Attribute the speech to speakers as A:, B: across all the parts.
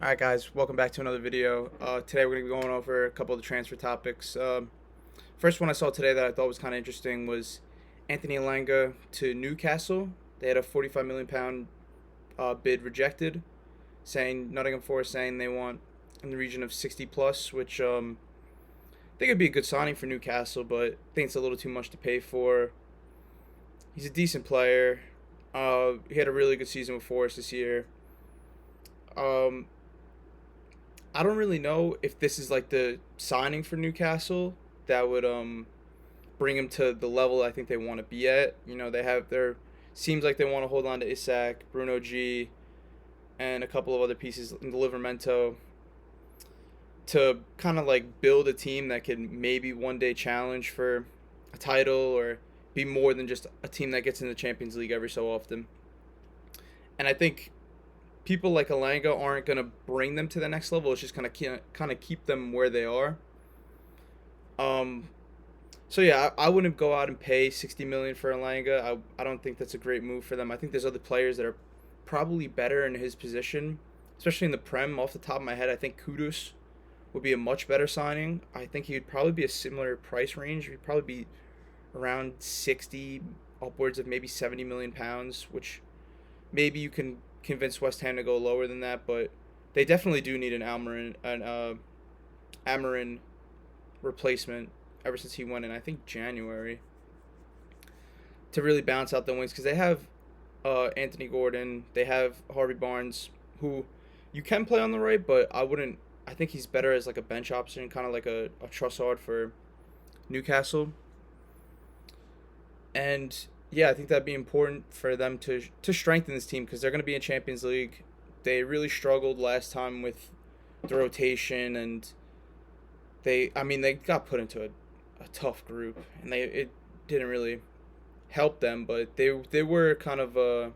A: Alright guys, welcome back to another video. Today we're going to be going over a couple of the transfer topics. First one I saw today that I thought was kind of interesting was Anthony Elanga to Newcastle. They had a £45 million bid rejected, saying Nottingham Forest saying they want in the region of 60 plus, which I think it'd be a good signing for Newcastle, but I think it's a little too much to pay for. He's a decent player. He had a really good season with Forest this year. Um, I don't really know if this is like the signing for Newcastle that would bring him to the level I think they want to be at. You know, they have their seems like they want to hold on to Isak, Bruno G, and a couple of other pieces in the Livermento to kind of like build a team that can maybe one day challenge for a title or be more than just a team that gets in the Champions League every so often. And I think people like Alanga aren't going to bring them to the next level. It's just kind of keep them where they are. Um, so yeah, I wouldn't go out and pay 60 million for Alanga. I don't think that's a great move for them. I think there's other players that are probably better in his position, especially in the Prem. Off the top of my head, I think Kudus would be a much better signing. I think he would probably be a similar price range. He'd probably be around 60, upwards of maybe 70 million pounds, which maybe you can convince West Ham to go lower than that, but they definitely do need Amarin replacement ever since he went in, I think, January, to really balance out the wings, because they have Anthony Gordon, they have Harvey Barnes, who you can play on the right, but I wouldn't. I think he's better as like a bench option, kind of like a Trossard for Newcastle. And yeah, I think that'd be important for them to strengthen this team because they're going to be in Champions League. They really struggled last time with the rotation, and they got put into a tough group, and it didn't really help them, but they were kind of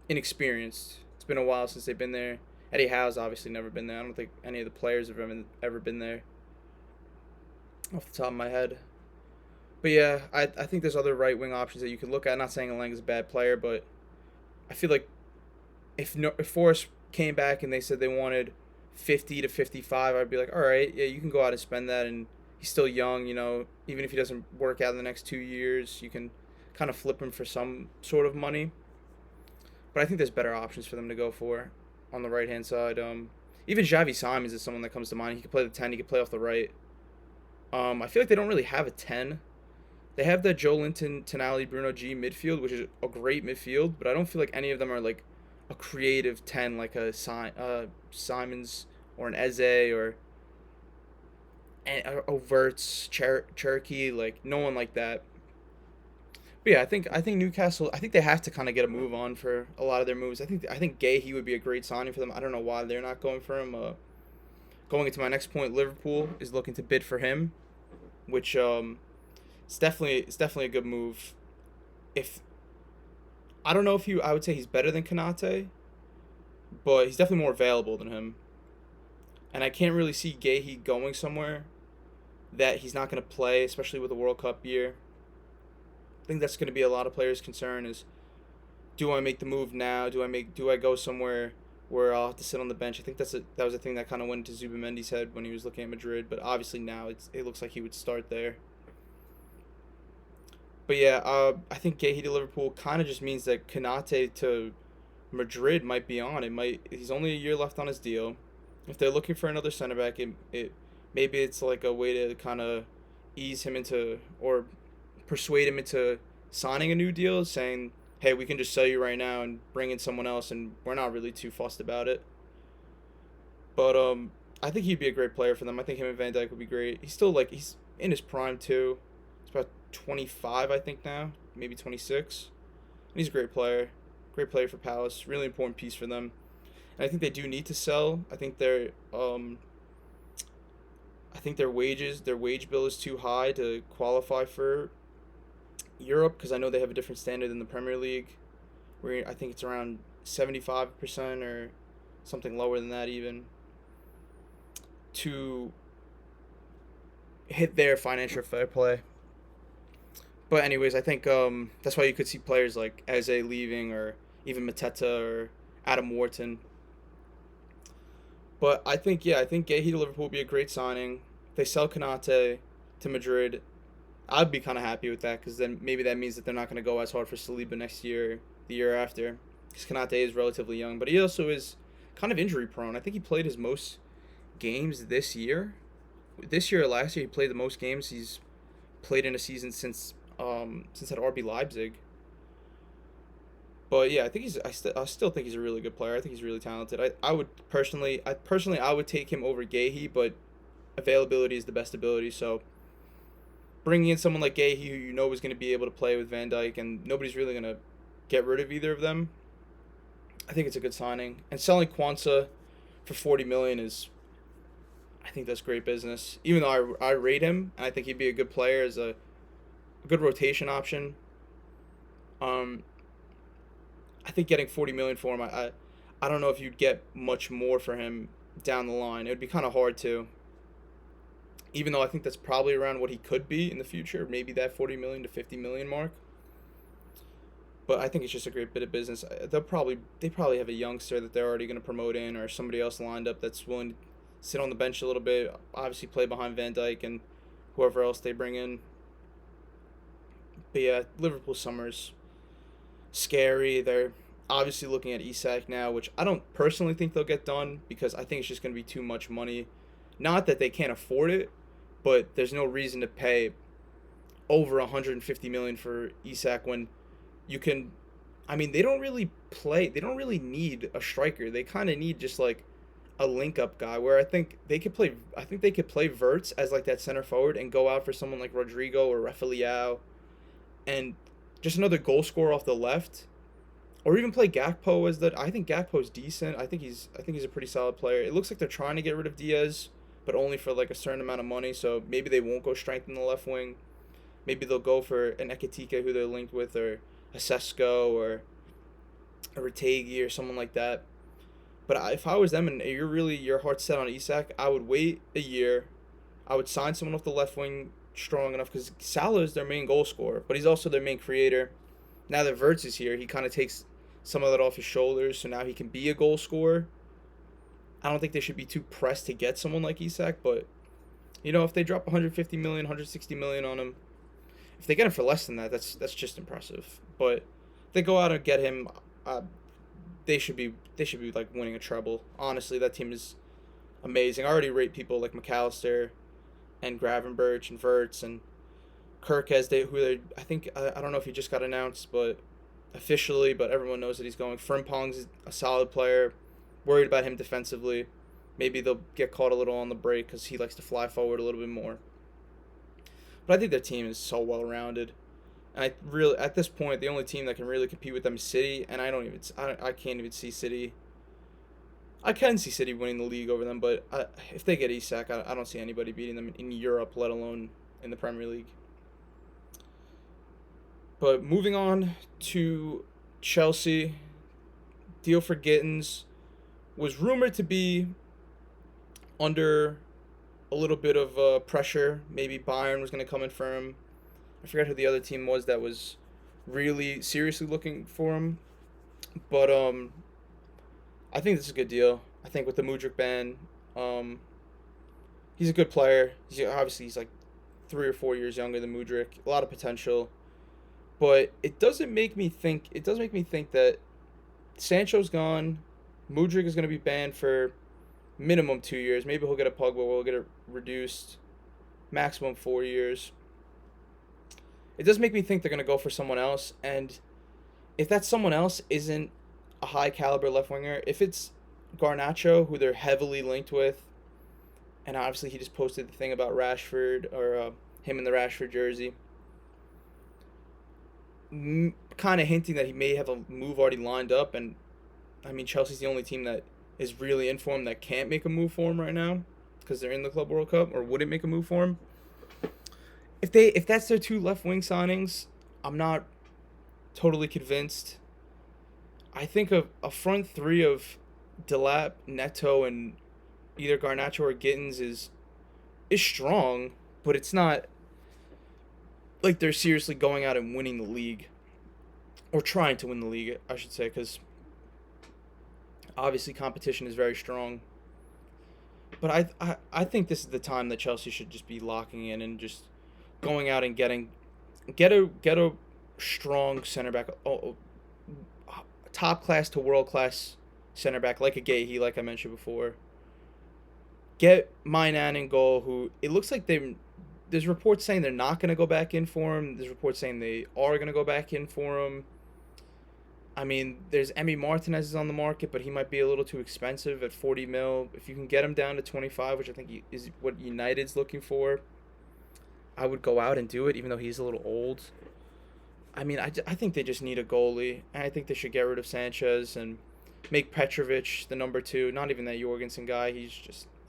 A: inexperienced. It's been a while since they've been there. Eddie Howe's obviously never been there. I don't think any of the players have ever been there off the top of my head. But yeah, I think there's other right wing options that you could look at. I'm not saying Lang is a bad player, but I feel like if Forrest came back and they said they wanted 50 to 55, I'd be like, all right, yeah, you can go out and spend that, and he's still young, you know. Even if he doesn't work out in the next 2 years, you can kind of flip him for some sort of money. But I think there's better options for them to go for on the right hand side. Even Xavi Simons is someone that comes to mind. He could play the 10. He could play off the right. I feel like they don't really have a 10. They have the Joe Linton, Tonali, Bruno G midfield, which is a great midfield, but I don't feel like any of them are like a creative 10 like a Simons or an Eze or Overts, Cherokee, like no one like that. But yeah, I think Newcastle. I think they have to kind of get a move on for a lot of their moves. I think Guehi would be a great signing for them. I don't know why they're not going for him. Going into my next point, Liverpool is looking to bid for him, which it's definitely a good move. If I don't know if I would say he's better than Konate, but he's definitely more available than him. And I can't really see Guehi going somewhere that he's not going to play, especially with the World Cup year. I think that's going to be a lot of players' concern is, do I make the move now? Do I go somewhere where I'll have to sit on the bench? I think that was a thing that kind of went into Zubamendi's head when he was looking at Madrid, but obviously now it looks like he would start there. But yeah, I think Guehi to Liverpool kind of just means that Konate to Madrid might be on. He's only a year left on his deal. If they're looking for another center back, it maybe it's like a way to kind of ease him into or persuade him into signing a new deal, saying, "Hey, we can just sell you right now and bring in someone else, and we're not really too fussed about it." But I think he'd be a great player for them. I think him and Van Dijk would be great. He's in his prime too. He's about 25, I think now, maybe 26. And he's a great player for Palace. Really important piece for them. And I think they do need to sell. I think their wage bill is too high to qualify for Europe because I know they have a different standard than the Premier League, where I think it's around 75% or something lower than that even to hit their financial fair play. But anyways, I think that's why you could see players like Eze leaving or even Mateta or Adam Wharton. But I think Guehi to Liverpool would be a great signing. If they sell Konate to Madrid, I'd be kind of happy with that because then maybe that means that they're not going to go as hard for Saliba next year, the year after. Because Konate is relatively young, but he also is kind of injury prone. I think he played his most games this year. This year or last year, he played the most games he's played in a season since at RB Leipzig. But yeah, I think I still think he's a really good player. I think he's really talented. I would take him over Guehi, but availability is the best ability. So bringing in someone like Guehi, who you know is going to be able to play with Van Dijk, and nobody's really going to get rid of either of them, I think it's a good signing. And selling Kwanzaa for 40 million is, I think that's great business. Even though I rate him, and I think he'd be a good player as a good rotation option. Um, I think getting 40 million for him, I don't know if you'd get much more for him down the line. It would be kind of hard to. Even though I think that's probably around what he could be in the future, maybe that 40 million to 50 million mark. But I think it's just a great bit of business. They probably have a youngster that they're already going to promote in, or somebody else lined up that's willing to sit on the bench a little bit. Obviously, play behind Van Dijk and whoever else they bring in. But yeah, Liverpool summer's scary. They're obviously looking at Isak now, which I don't personally think they'll get done because I think it's just going to be too much money. Not that they can't afford it, but there's no reason to pay over 150 million for Isak when you can. I mean, they don't really play. They don't really need a striker. They kind of need just like a link up guy. Where I think they could play. I think they could play Verts as like that center forward and go out for someone like Rodrigo or Rafael, and just another goal scorer off the left, or even play Gakpo as that. I think Gakpo's decent. I think he's a pretty solid player. It looks like they're trying to get rid of Diaz, but only for like a certain amount of money. So maybe they won't go strengthen the left wing. Maybe they'll go for an Ekitike who they're linked with, or a Sesko, or a Retegi, or someone like that. But if I was them and you're really your heart's set on Isak, I would wait a year. I would sign someone off the left wing strong enough because Salah is their main goal scorer, but he's also their main creator. Now that Verts is here, he kind of takes some of that off his shoulders, so now he can be a goal scorer. I don't think they should be too pressed to get someone like Isak, but if they drop 150 million, 160 million on him, if they get him for less than that, that's just impressive. But if they go out and get him, they should be like winning a treble. Honestly, that team is amazing. I already rate people like McAllister and Gravenberch and Verts and Kirk as I think I don't know if he just got announced, but officially, but everyone knows that he's going. Frimpong's a solid player. Worried about him defensively. Maybe they'll get caught a little on the break because he likes to fly forward a little bit more. But I think their team is so well rounded. And at this point, the only team that can really compete with them is City, and I can't even see City. I can see City winning the league over them, but if they get Isak, I don't see anybody beating them in Europe, let alone in the Premier League. But moving on to Chelsea, deal for Gittins was rumored to be under a little bit of pressure. Maybe Bayern was going to come in for him. I forget who the other team was that was really seriously looking for him. But I think this is a good deal. I think with the Mudryk ban, he's a good player. He's like 3 or 4 years younger than Mudryk. A lot of potential. But it does make me think that Sancho's gone. Mudryk is going to be banned for minimum 2 years. Maybe he'll get a pug, but we'll get it reduced. Maximum 4 years. It does make me think they're going to go for someone else. And if that someone else isn't a high caliber left winger, if it's Garnacho, who they're heavily linked with, and obviously he just posted the thing about Rashford, or him in the Rashford jersey, kind of hinting that he may have a move already lined up. And I mean, Chelsea's the only team that is really in form that can't make a move for him right now because they're in the Club World Cup, or wouldn't make a move for him. If that's their 2 left wing signings, I'm not totally convinced. I think a front 3 of Delap, Neto, and either Garnacho or Gittins is strong, but it's not like they're seriously going out and winning the league, or trying to win the league, I should say, because obviously competition is very strong. But I think this is the time that Chelsea should just be locking in and just going out and get a strong center back, top class to world class center back like a Guehi, like I mentioned before. Get Mainan in goal, who it looks like there's reports saying they're not going to go back in for him. There's reports saying they are going to go back in for him. I mean, there's Emi Martinez is on the market, but he might be a little too expensive at 40 mil. If you can get him down to 25, which I think is what United's looking for, I would go out and do it, even though he's a little old. I mean, I think they just need a goalie, and I think they should get rid of Sanchez and make Petrovic the number two. Not even that Jorgensen guy. I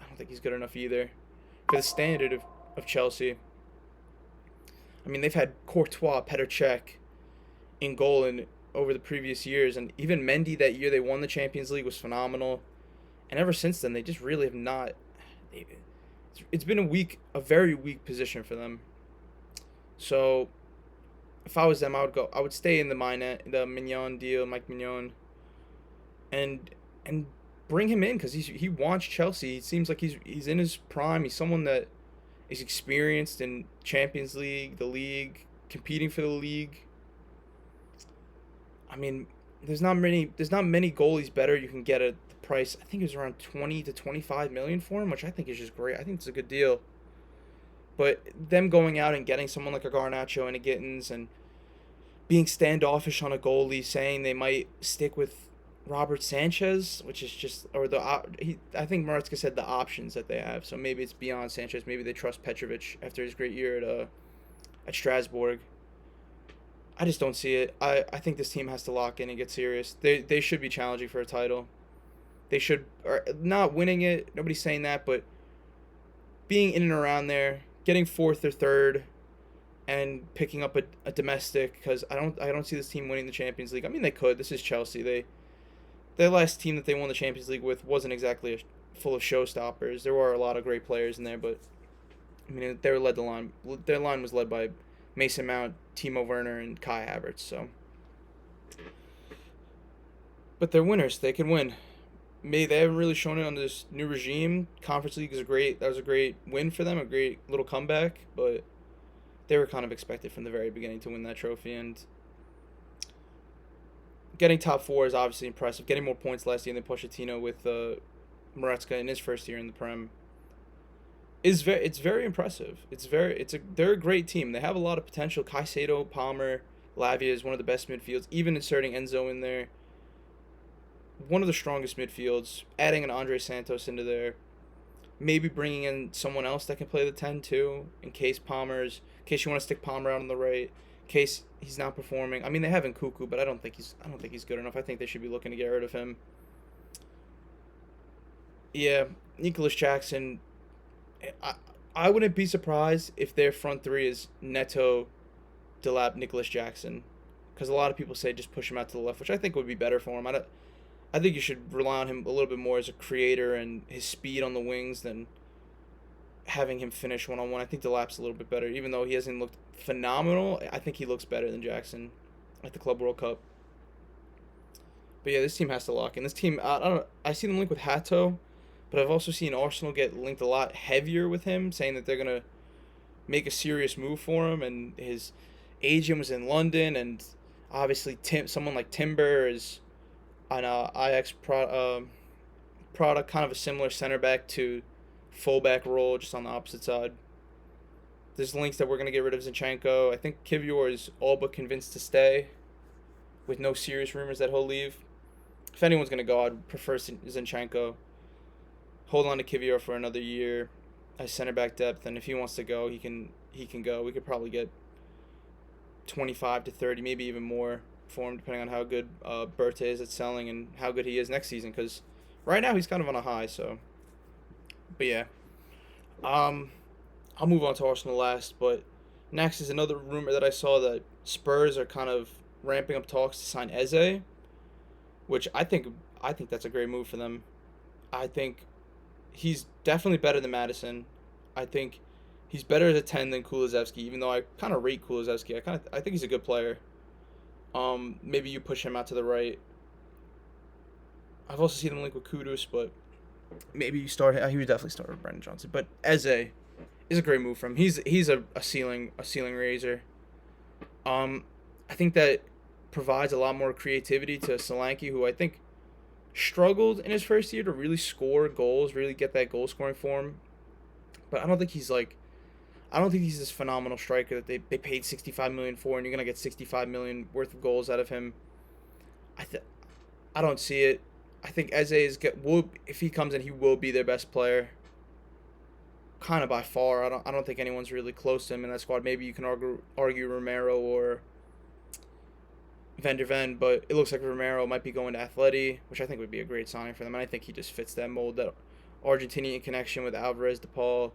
A: don't think he's good enough either for the standard of Chelsea. I mean, they've had Courtois, Petr Cech in goal over the previous years, and even Mendy that year they won the Champions League was phenomenal. And ever since then, they just really have not. It's been a very weak position for them. So, if I was them, I would stay in the Mignon deal, Mike Mignon, and bring him in because he wants Chelsea. He seems like he's in his prime. He's someone that is experienced in Champions League, the league, competing for the league. I mean, there's not many goalies better you can get at the price. I think it was around 20 to 25 million for him, which I think is just great. I think it's a good deal. But them going out and getting someone like a Garnacho and a Gittins and being standoffish on a goalie, saying they might stick with Robert Sanchez, which is just I think Maresca said the options that they have. So maybe it's beyond Sanchez. Maybe they trust Petrovic after his great year at Strasbourg. I just don't see it. I think this team has to lock in and get serious. They should be challenging for a title. They should, or not winning it. Nobody's saying that, but being in and around there, getting fourth or third, and picking up a domestic. Because I don't see this team winning the Champions League. I mean, they could. This is Chelsea. Their last team that they won the Champions League with wasn't exactly full of showstoppers. There were a lot of great players in there, but I mean, they were led the line. Their line was led by Mason Mount, Timo Werner, and Kai Havertz. So, but they're winners. They can win. Maybe they haven't really shown it under this new regime. Conference League is that was a great win for them, a great little comeback. But they were kind of expected from the very beginning to win that trophy, and getting top four is obviously impressive. Getting more points last year than Pochettino with Maresca in his first year in the Prem it's very impressive. They're a great team. They have a lot of potential. Caicedo, Palmer, Lavia is one of the best midfields. Even inserting Enzo in there, one of the strongest midfields. Adding an Andre Santos into there, maybe bringing in someone else that can play the 10 too, in case you want to stick Palmer out on the right, in case he's not performing. I mean, they have Nkunku, but I don't think he's good enough. I think they should be looking to get rid of him. Yeah, Nicholas Jackson. I wouldn't be surprised if their front three is Neto, Delap, Nicholas Jackson, because a lot of people say just push him out to the left, which I think would be better for him. I think you should rely on him a little bit more as a creator and his speed on the wings than having him finish one-on-one. I think Delap's a little bit better, even though he hasn't looked phenomenal. I think he looks better than Jackson at the Club World Cup. But yeah, this team has to lock in. This team, I don't know, I see them linked with Hato. But I've also seen Arsenal get linked a lot heavier with him, saying that they're going to make a serious move for him. And his agent was in London. And obviously someone like Timber is an Ajax product, kind of a similar center back to fullback role, just on the opposite side. There's links that we're going to get rid of Zinchenko. I think Kivior is all but convinced to stay, with no serious rumors that he'll leave. If anyone's going to go, I'd prefer Zinchenko. Hold on to Kivior for another year as center back depth, and if he wants to go, he can go. We could probably get 25 to 30, maybe even more for him, depending on how good Berta is at selling and how good he is next season. Because right now he's kind of on a high. So, but yeah, I'll move on to Arsenal last. But next is another rumor that I saw that Spurs are kind of ramping up talks to sign Eze, which I think that's a great move for them. I think he's definitely better than Madison. I think he's better as a 10 than Kulusevski, even though I kind of rate Kulusevski. I think he's a good player. Maybe you push him out to the right. I've also seen him link with Kudus, but maybe you start. He would definitely start with Brendan Johnson, but Eze is a great move from him. He's a ceiling raiser. I think that provides a lot more creativity to Solanke, who I think struggled in his first year to really score goals, really get that goal scoring form. But I don't think he's this phenomenal striker that they paid 65 million for, and you're gonna get 65 million worth of goals out of him. I th- I don't see it. I think Eze will, if he comes in, he will be their best player, kind of by far. I don't think anyone's really close to him in that squad. Maybe you can argue Romero or Van der Ven, but it looks like Romero might be going to Atleti, which I think would be a great signing for them. And I think he just fits that mold, that Argentinian connection with Alvarez, DePaul,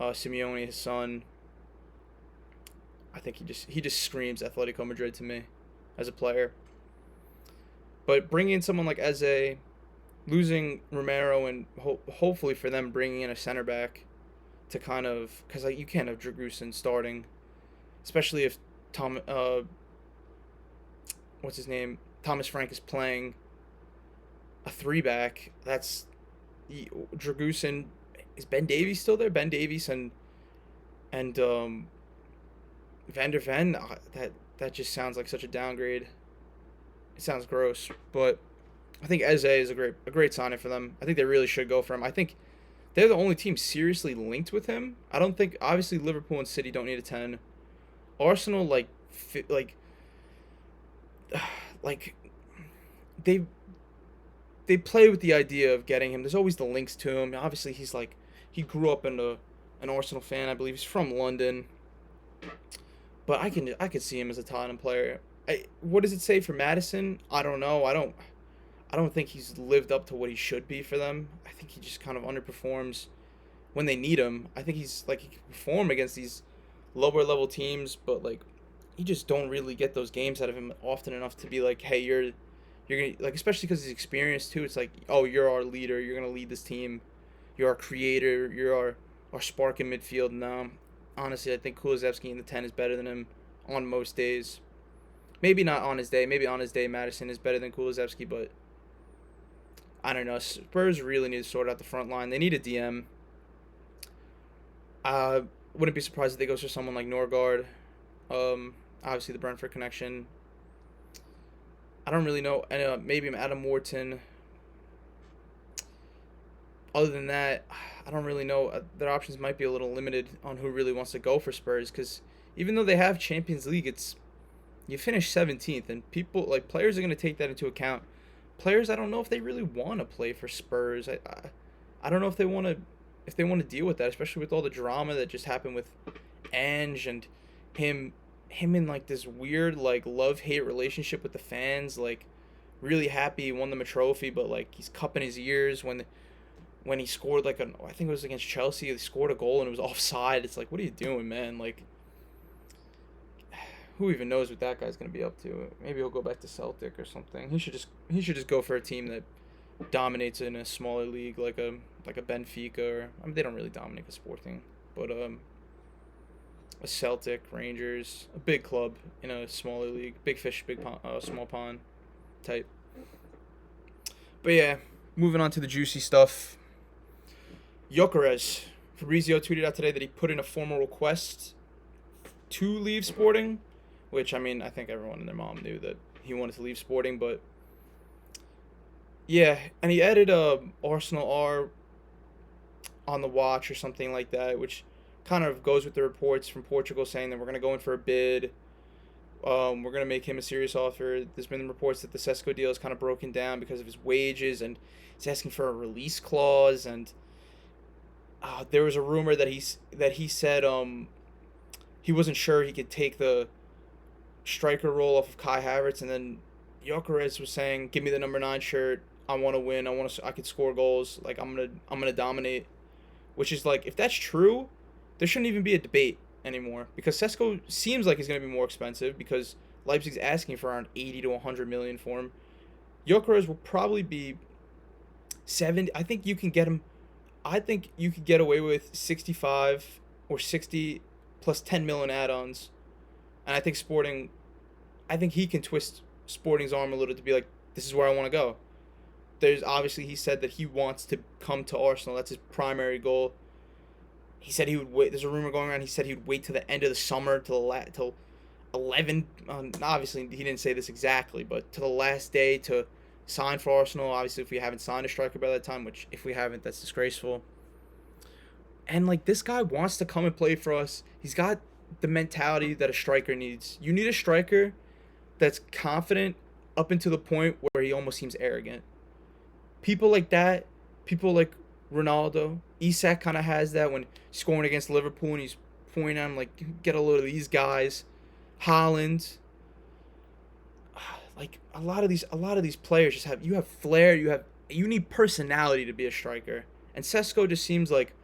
A: Simeone, his son. I think he just screams Atletico Madrid to me as a player. But bringing in someone like Eze, losing Romero, and hopefully for them bringing in a center back to kind of, because like you can't have Dragusin starting, especially if what's his name, Thomas Frank is playing a 3-back. That's Dragusin. Is Ben Davies still there? Ben Davies and Van der Ven. That just sounds like such a downgrade. It sounds gross, but I think Eze is a great signing for them. I think they really should go for him. I think they're the only team seriously linked with him. I don't think, obviously Liverpool and City don't need a 10. Arsenal like they play with the idea of getting him. There's always the links to him. Obviously he grew up in an Arsenal fan. I believe he's from London. But I could see him as a Tottenham player. What does it say for Madison? I don't know. I don't think he's lived up to what he should be for them. I think he just kind of underperforms when they need him. I think he can perform against these lower level teams, but like you just don't really get those games out of him often enough to be like, hey, you're gonna, like, especially because he's experienced too. It's like, oh, you're our leader. You're gonna lead this team. You're our creator. You're our spark in midfield. No, honestly, I think Kulusevski in the 10 is better than him on most days. Maybe not on his day. Maybe on his day, Madison is better than Kulusevski, but I don't know. Spurs really need to sort out the front line. They need a DM. Wouldn't be surprised if they go for someone like Norgard. Obviously the Brentford connection. I don't really know. Maybe Adam Wharton. Other than that, I don't really know. Their options might be a little limited on who really wants to go for Spurs, because even though they have Champions League, you finish 17th, and players are going to take that into account. Players, I don't know if they really want to play for Spurs. I don't know if they want to deal with that, especially with all the drama that just happened with Ange and him in like this weird like love-hate relationship with the fans. Like, really happy he won them a trophy, but like he's cupping his ears when he scored I think it was against Chelsea. He scored a goal and it was offside. It's like, what are you doing, man? Like, who even knows what that guy's gonna be up to? Maybe he'll go back to Celtic or something. He should just go for a team that dominates in a smaller league, like a Benfica, or they don't really dominate the Sporting, but a Celtic, Rangers, a big club in a smaller league, big fish, big pond, small pond type. But yeah, moving on to the juicy stuff. Gyokeres. Fabrizio tweeted out today that he put in a formal request to leave Sporting, which, I mean, I think everyone and their mom knew that he wanted to leave Sporting, but yeah, and he added Arsenal are on the watch or something like that, which kind of goes with the reports from Portugal saying that we're going to go in for a bid. We're going to make him a serious offer. There's been reports that the Sesko deal is kind of broken down because of his wages, and he's asking for a release clause, and there was a rumor that he said he wasn't sure he could take the striker role off of Kai Havertz, and then Gyokeres was saying, "Give me the number 9 shirt. I want to win. I could score goals. Like, I'm gonna dominate." Which is like, if that's true, there shouldn't even be a debate anymore, because Sesko seems like he's gonna be more expensive because Leipzig's asking for around 80 to 100 million for him. Gyokeres will probably be 70. I think you can get him. I think you could get away with 65 or 60 plus 10 million add-ons. And I think he can twist Sporting's arm a little to be like, this is where I want to go. there's obviously he said that he wants to come to Arsenal. That's his primary goal. He said he would wait. There's a rumor going around. He said he would wait till the end of the summer till 11. Obviously, he didn't say this exactly, but to the last day to sign for Arsenal. Obviously, if we haven't signed a striker by that time, which if we haven't, that's disgraceful. And like this guy wants to come and play for us. He's got the mentality that a striker needs. You need a striker that's confident up until the point where he almost seems arrogant. People like that, people like Ronaldo, Isak kind of has that when scoring against Liverpool and he's pointing at him like, get a load of these guys. Holland, like a lot of these players just have, you have flair, you need personality to be a striker. And Sesko just seems like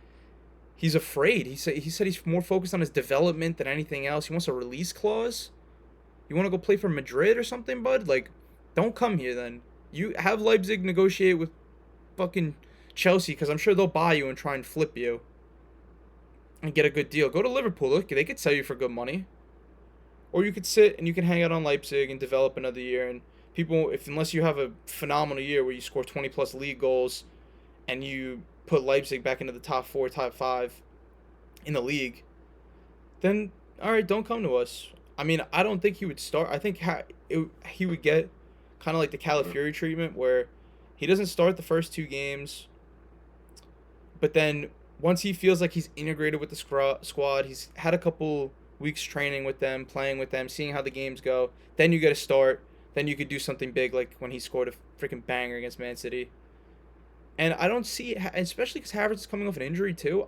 A: he's afraid. He said he's more focused on his development than anything else. He wants a release clause. You want to go play for Madrid or something, bud? Like, don't come here then. You have Leipzig negotiate with fucking Chelsea because I'm sure they'll buy you and try and flip you and get a good deal. Go to Liverpool. Look, they could sell you for good money. Or you could sit and you can hang out on Leipzig and develop another year. And people, unless you have a phenomenal year where you score 20 plus league goals and you put Leipzig back into the top 4, top 5 in the league, then all right, don't come to us. I mean, I don't think he would start. I think he would get kind of like the Calafiori treatment where he doesn't start the first 2 games, but then once he feels like he's integrated with the squad, he's had a couple weeks training with them, playing with them, seeing how the games go, then you get a start. Then you could do something big like when he scored a freaking banger against Man City. And I don't see, especially because Havertz is coming off an injury too.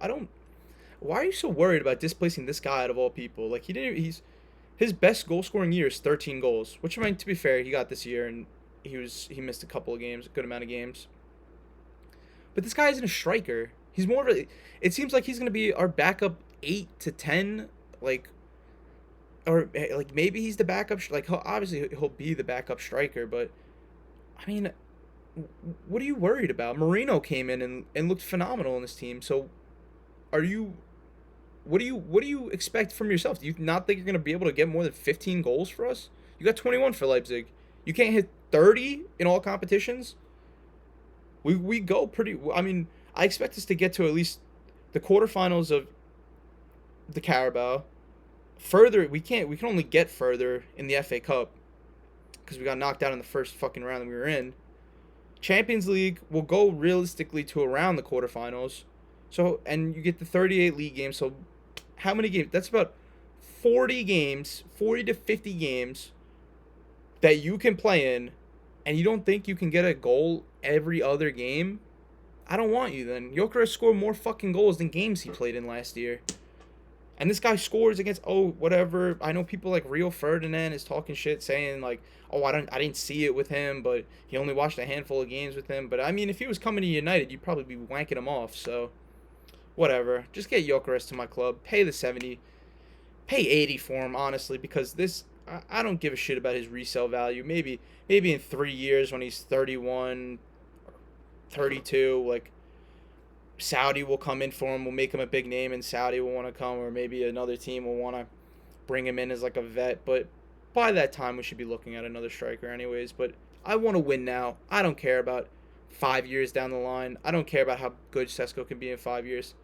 A: Why are you so worried about displacing this guy out of all people? Like his best goal scoring year is 13 goals, which I mean, to be fair, he got this year and he missed a couple of games, a good amount of games. But this guy isn't a striker. He's more of a, it seems like he's going to be our backup 8 to 10, or like maybe he's the backup, like obviously he'll be the backup striker, but I mean, what are you worried about? Marino came in and looked phenomenal in this team. So what do you expect from yourself? Do you not think you're going to be able to get more than 15 goals for us? You got 21 for Leipzig. You can't hit 30 in all competitions? We go pretty, I mean, I expect us to get to at least the quarterfinals of the Carabao. Further, we can only get further in the FA Cup because we got knocked out in the first fucking round that we were in. Champions League will go realistically to around the quarterfinals. So, and you get the 38 league games. So, how many games? That's about 40 games, 40 to 50 games that you can play in, and you don't think you can get a goal every other game? I don't want you then. Gyokeres scored more fucking goals than games he played in last year. And this guy scores against, whatever. I know people like Rio Ferdinand is talking shit, saying like, I didn't see it with him, but he only watched a handful of games with him. But I mean, if he was coming to United, you'd probably be wanking him off. So, whatever. Just get Gyokeres to my club. Pay the 70, pay 80 for him, honestly, because I don't give a shit about his resale value. Maybe in 3 years when he's 31, 32, like, Saudi will come in for him, will make him a big name, and Saudi will want to come, or maybe another team will want to bring him in as like a vet. But by that time, we should be looking at another striker anyways. But I want to win now. I don't care about 5 years down the line. I don't care about how good Sesko can be in 5 years.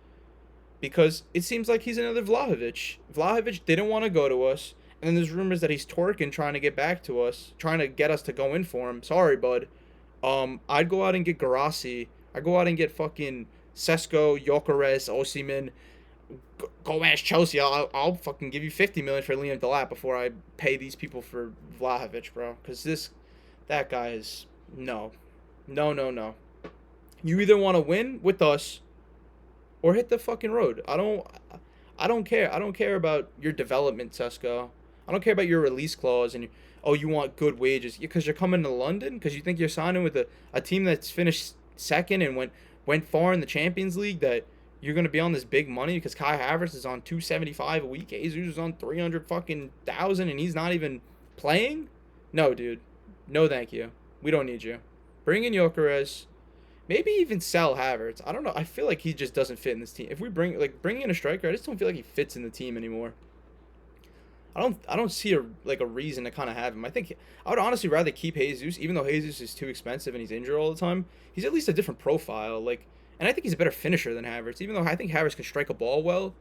A: Because it seems like he's another Vlahovic. Vlahovic didn't want to go to us, and then there's rumors that he's twerking trying to get back to us, trying to get us to go in for him. Sorry, bud. I'd go out and get Guirassy. I'd go out and get fucking Sesko, Gyokeres, Osimhen. Go ask Chelsea. I'll fucking give you 50 million for Liam Delap before I pay these people for Vlahovic, bro. Because that guy is no. You either want to win with us or hit the fucking road. I don't care. I don't care about your development, Sesko. I don't care about your release clause and you want good wages because you're coming to London because you think you're signing with a team that's finished second and went far in the Champions League, that you're going to be on this big money because Kai Havertz is on 275 a week. Jesus is on 300 fucking thousand and he's not even playing? No, dude. No, thank you. We don't need you. Bring in Gyokeres. Maybe even sell Havertz. I don't know. I feel like he just doesn't fit in this team. If we bring in a striker, I just don't feel like he fits in the team anymore. I don't see a reason to kind of have him. I think I would honestly rather keep Jesus, even though Jesus is too expensive and he's injured all the time. He's at least a different profile, and I think he's a better finisher than Havertz. Even though I think Havertz can strike a ball well,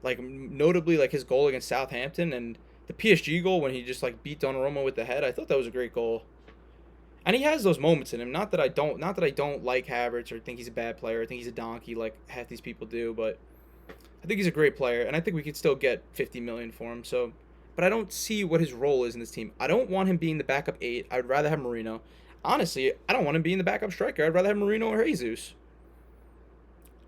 A: notably like his goal against Southampton and the PSG goal when he just beat Donnarumma with the head. I thought that was a great goal. And he has those moments in him. Not that I don't like Havertz or think he's a bad player. I think he's a donkey like half these people do, but I think he's a great player, and I think we could still get 50 million for him. So, but I don't see what his role is in this team. I don't want him being the backup 8. I would rather have Marino. Honestly, I don't want him being the backup striker. I'd rather have Marino or Jesus.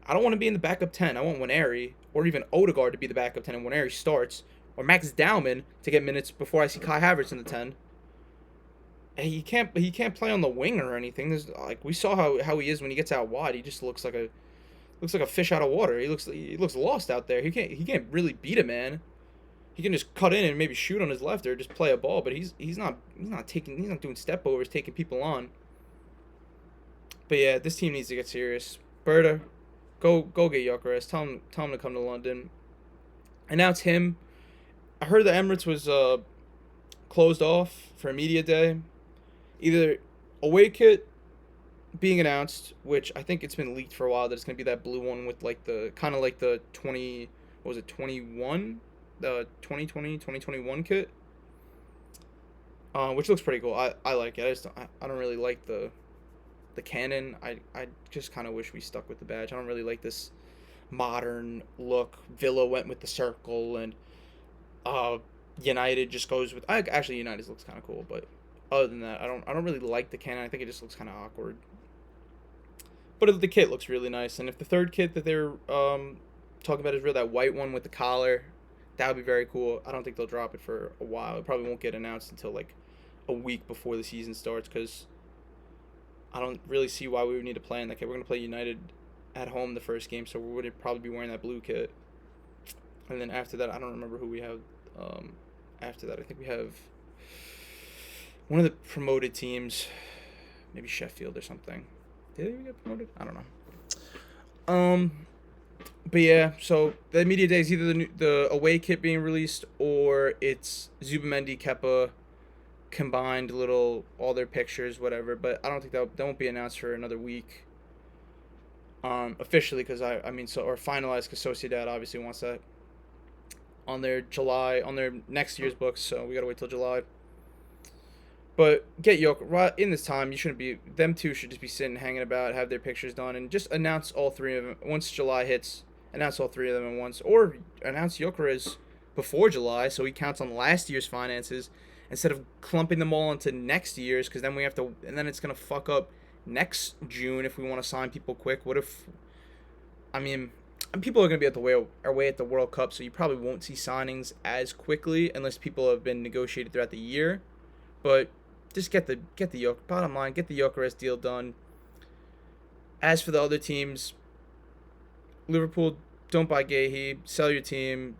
A: I don't want to be in the backup 10. I want Waneri or even Odegaard to be the backup 10 and Waneri starts, or Max Dowman to get minutes before I see Kai Havertz in the 10. And he can't play on the wing or anything. We saw how he is when he gets out wide. He just looks like a fish out of water. He looks lost out there. He can't really beat a man. He can just cut in and maybe shoot on his left or just play a ball, but he's not doing step overs, taking people on. But yeah, this team needs to get serious. Berta, go get Gyokeres. Tell him to come to London. Announce him. I heard the Emirates was closed off for a media day. Either away kit being announced, which I think it's been leaked for a while that it's gonna be that blue one with the 21, the 2021 kit, which looks pretty cool. I like it. I don't really like the cannon. I just kind of wish we stuck with the badge. I don't really like this modern look. Villa went with the circle, and United just goes with. Actually, United's looks kind of cool, but other than that, I don't really like the cannon. I think it just looks kind of awkward. But the kit looks really nice, and if the third kit that they're talking about is real, that white one with the collar, that would be very cool. I don't think they'll drop it for a while. It probably won't get announced until a week before the season starts, because I don't really see why we would need to play in that kit. We're going to play United at home the first game, so we would probably be wearing that blue kit. And then after that, I don't remember who we have. After that, I think we have one of the promoted teams, maybe Sheffield or something. Did they even get promoted? I don't know. But yeah, so the media day is either the away kit being released, or it's Zubamendi, Kepa combined, all their pictures, whatever. But I don't think that won't be announced for another week. Officially, because or finalized, because Sociedad obviously wants that on their next year's books, so we gotta wait till July. But get Jokic in this time. You shouldn't be. Them two should just be sitting, hanging about, have their pictures done, and just announce all three of them once July hits. Announce all three of them at once, or announce Gyokeres before July, so he counts on last year's finances instead of clumping them all into next year's. Because then and then it's gonna fuck up next June if we want to sign people quick. What if? I mean, people are gonna be away at the World Cup, so you probably won't see signings as quickly unless people have been negotiated throughout the year. But just get the bottom line, get the Gyokeres deal done. As for the other teams, Liverpool, don't buy Guehi, sell your team,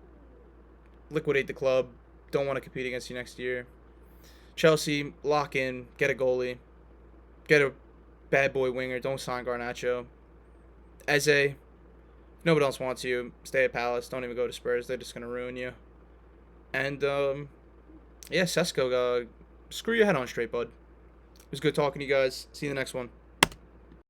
A: liquidate the club, don't want to compete against you next year. Chelsea, lock in, get a goalie, get a bad boy winger, don't sign Garnacho. Eze, if nobody else wants you, stay at Palace, don't even go to Spurs, they're just going to ruin you. And, yeah, Sesko, screw your head on straight, bud. It was good talking to you guys. See you in the next one.